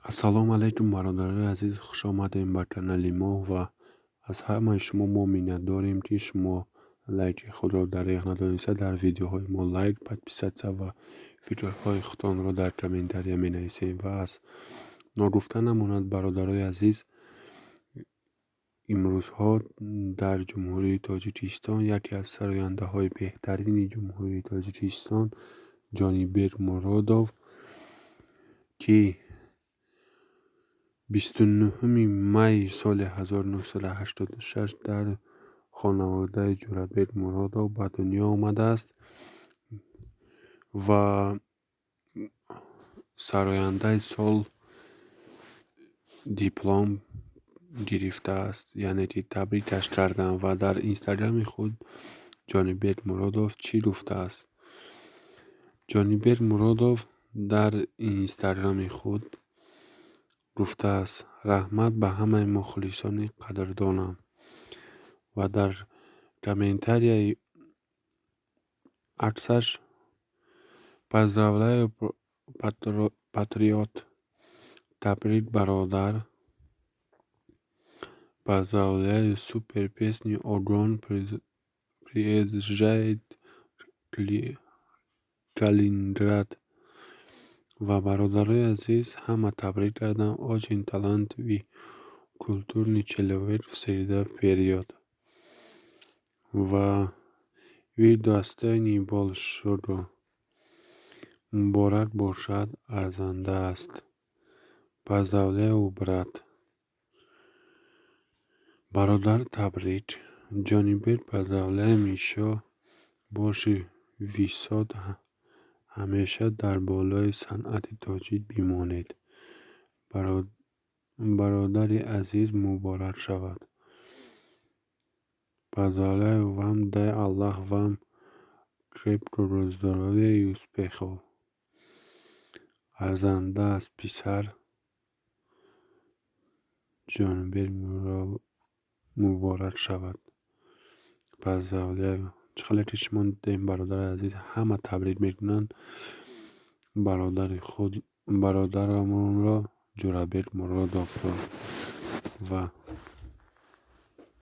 السلام علیکم برادرای عزیز، خوش آمدیم به کانال ما و از همه شما ما منت داریم که شما لایک خود را دریغ ندانسته در ویدیوهای ما لایک подписаться و فکرهای خودتان را در کامنتاری می نویسید. و از نگفته نماند برادرای عزیز، امروزها در جمهوری تاجیکستان یکی از سراینده های بهترین جمهوری تاجیکستان جانیبر مرادوف که 29 می سال 1986 در خانواده جورابک مرادوف به دنیا آمده است و سراینده سال دیپلم گرفته است، یعنی که تبریکش کردن. و در اینستاگرام خود جانیبر مرادوف چی گفته است؟ جانیبر مرادوف در اینستاگرام خود گفته است: رحمت به همه مخلصان قدردانم. و در کامنتاری عکسش поздравляю патриот, تبریک برادر، поздравляю супер песню огонь приезжает Калининград. و برادرای عزیز همه تبریک کردن. очень талантливый культурный человек всегда вперед. و вы достойны большого. مبارک باشد، ارزنده است. поздравляю брат. برادر تبریک. جانیبر поздравляем еще باشی ویساد همیشه در بالای صنعت تاجیک بمانید. برادر عزیز مبارک شود. поздравляю вам, дай Аллах вам крепкого здоровья и успехов. ارزنده است پسر. جانیبر مبارک شود. поздравляю. چقدر که شما دیدیم برادر عزیز همه تبریک میکنن برادرمون را جورابک مرادوف را. و